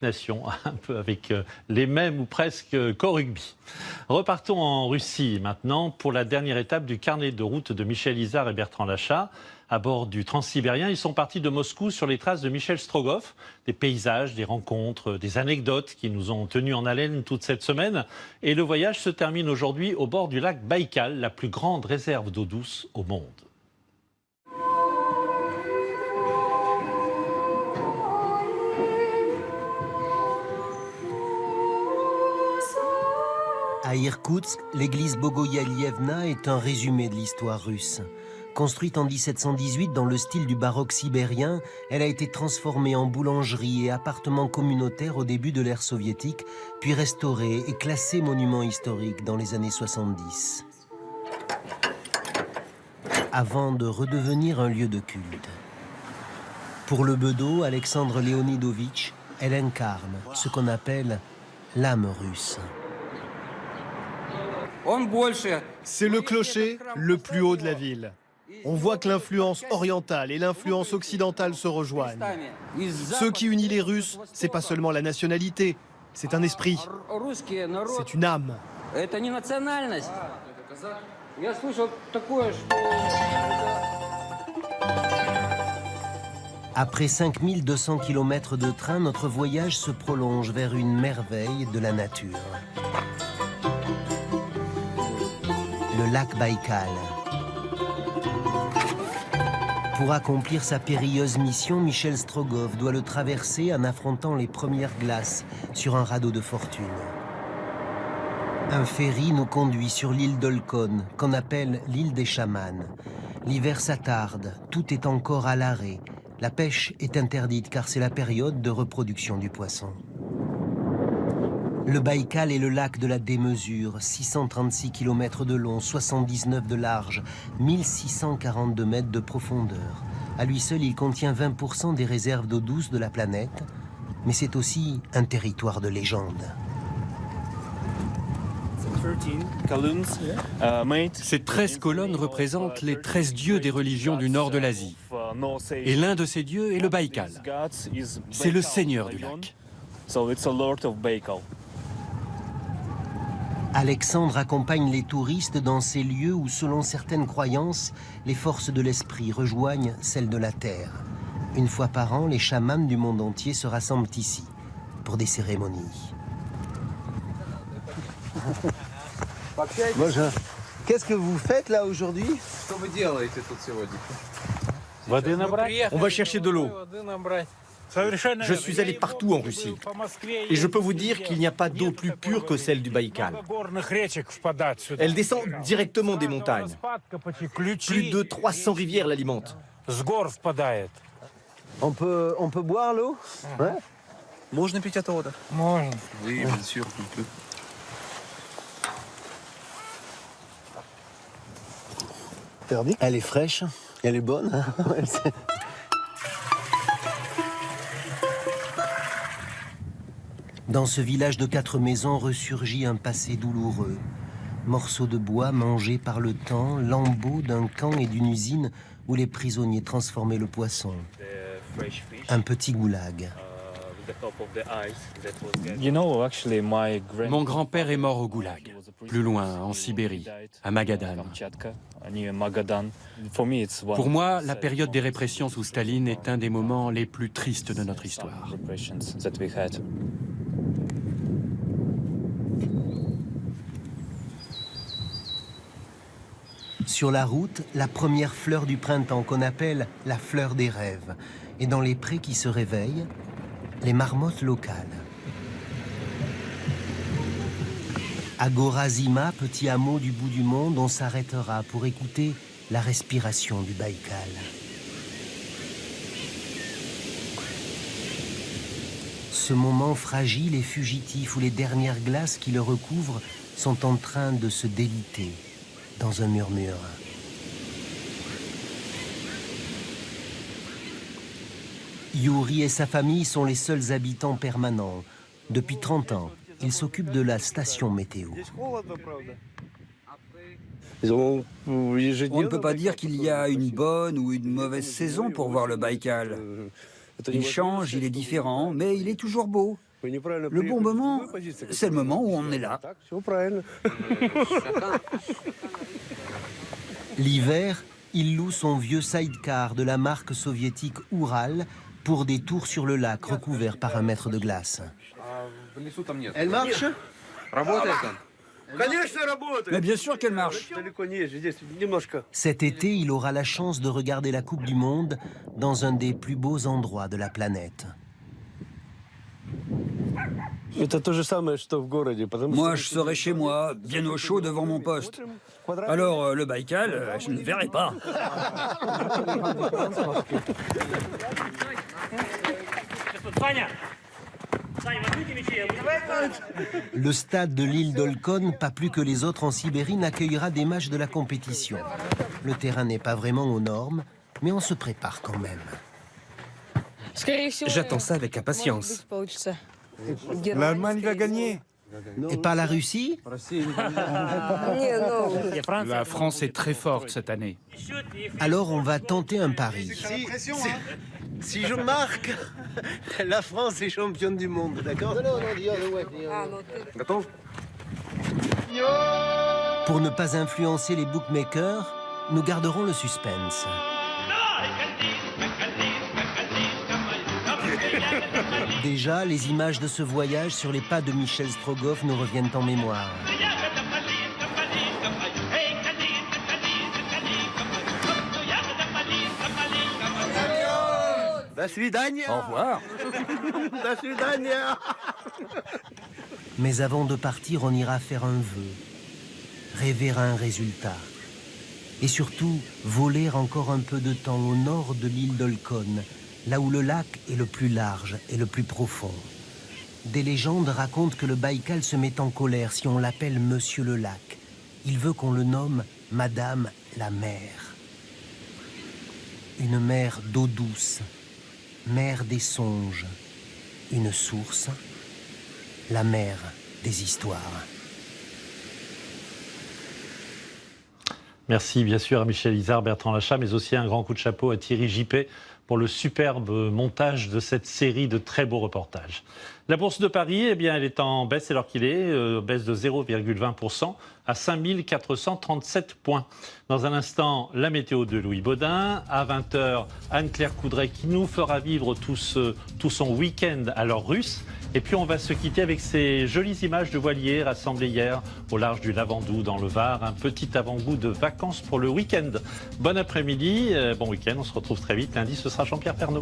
Un peu avec les mêmes ou presque qu'au rugby. Repartons en Russie maintenant pour la dernière étape du carnet de route de Michel Izard et Bertrand Lachat. À bord du Transsibérien, ils sont partis de Moscou sur les traces de Michel Strogoff. Des paysages, des rencontres, des anecdotes qui nous ont tenus en haleine toute cette semaine. Et le voyage se termine aujourd'hui au bord du lac Baïkal, la plus grande réserve d'eau douce au monde. À Irkoutsk, l'église Bogoyalievna est un résumé de l'histoire russe. Construite en 1718 dans le style du baroque sibérien, elle a été transformée en boulangerie et appartement communautaire au début de l'ère soviétique, puis restaurée et classée monument historique dans les années 70. Avant de redevenir un lieu de culte. Pour le bedeau, Alexandre Léonidovitch, elle incarne ce qu'on appelle l'âme russe. C'est le clocher le plus haut de la ville. On voit que l'influence orientale et l'influence occidentale se rejoignent. Ce qui unit les Russes, c'est pas seulement la nationalité, c'est un esprit, c'est une âme. Après 5200 km de train, notre voyage se prolonge vers une merveille de la nature. Le lac Baïkal. Pour accomplir sa périlleuse mission, Michel Strogoff doit le traverser en affrontant les premières glaces sur un radeau de fortune. Un ferry nous conduit sur l'île d'Olkhon, qu'on appelle l'île des chamans. L'hiver s'attarde, tout est encore à l'arrêt. La pêche est interdite car c'est la période de reproduction du poisson. Le Baïkal est le lac de la démesure, 636 km de long, 79 de large, 1642 mètres de profondeur. À lui seul, il contient 20% des réserves d'eau douce de la planète, mais c'est aussi un territoire de légende. Ces 13 colonnes représentent les 13 dieux des religions du nord de l'Asie. Et l'un de ces dieux est le Baïkal. C'est le seigneur du lac. Alexandre accompagne les touristes dans ces lieux où, selon certaines croyances, les forces de l'esprit rejoignent celles de la terre. Une fois par an, les chamans du monde entier se rassemblent ici pour des cérémonies. Bonjour. Qu'est-ce que vous faites là aujourd'hui? On va chercher de l'eau. Je suis allé partout en Russie et je peux vous dire qu'il n'y a pas d'eau plus pure que celle du Baïkal. Elle descend directement des montagnes. Plus de 300 rivières l'alimentent. On peut boire l'eau? Ouais. Можно пить эту воду? Можно. Oui, bien sûr, on peut. Elle est fraîche, elle est bonne. Hein. Dans ce village de 4 maisons ressurgit un passé douloureux. Morceaux de bois mangés par le temps, lambeaux d'un camp et d'une usine où les prisonniers transformaient le poisson. Un petit goulag. Mon grand-père est mort au Goulag, plus loin, en Sibérie, à Magadan. Pour moi, la période des répressions sous Staline est un des moments les plus tristes de notre histoire. Sur la route, la première fleur du printemps qu'on appelle la fleur des rêves. Et dans les prés qui se réveillent, les marmottes locales. À Gorazima, petit hameau du bout du monde, on s'arrêtera pour écouter la respiration du Baïkal. Ce moment fragile et fugitif où les dernières glaces qui le recouvrent sont en train de se déliter dans un murmure. Yuri et sa famille sont les seuls habitants permanents. Depuis 30 ans, ils s'occupent de la station météo. On ne peut pas dire qu'il y a une bonne ou une mauvaise saison pour voir le Baïkal. Il change, il est différent, mais il est toujours beau. Le bon moment, c'est le moment où on est là. L'hiver, il loue son vieux sidecar de la marque soviétique Ural pour des tours sur le lac recouvert par un mètre de glace. Elle marche? Mais bien sûr qu'elle marche. Cet été, il aura la chance de regarder la Coupe du Monde dans un des plus beaux endroits de la planète. Moi, je serai chez moi, bien au chaud devant mon poste. Alors, le Baïkal, je ne verrai pas. Le stade de l'île d'Olkhon, pas plus que les autres en Sibérie, n'accueillera des matchs de la compétition. Le terrain n'est pas vraiment aux normes, mais on se prépare quand même. J'attends ça avec impatience. L'Allemagne va gagner. Et pas la Russie? La France est très forte cette année. Alors on va tenter un pari. Si je marque, la France est championne du monde, d'accord? Pour ne pas influencer les bookmakers, nous garderons le suspense. Déjà, les images de ce voyage sur les pas de Michel Strogoff nous reviennent en mémoire. Au revoir. Mais avant de partir, on ira faire un vœu, rêver à un résultat. Et surtout, voler encore un peu de temps au nord de l'île d'Olkhon, là où le lac est le plus large et le plus profond. Des légendes racontent que le Baïkal se met en colère si on l'appelle Monsieur le Lac. Il veut qu'on le nomme Madame la Mer. Une mer d'eau douce, mer des songes, une source, la mer des histoires. Merci bien sûr à Michel Izard, Bertrand Lachat, mais aussi un grand coup de chapeau à Thierry Gippé pour le superbe montage de cette série de très beaux reportages. La bourse de Paris, eh bien, elle est en baisse alors qu'il est, baisse de 0,20% à 5437 points. Dans un instant, la météo de Louis Baudin. À 20h, Anne-Claire Coudray qui nous fera vivre tout son week-end à l'heure russe. Et puis on va se quitter avec ces jolies images de voiliers rassemblés hier au large du Lavandou dans le Var. Un petit avant-goût de vacances pour le week-end. Bon après-midi, bon week-end, on se retrouve très vite. Lundi, ce sera Jean-Pierre Pernaut.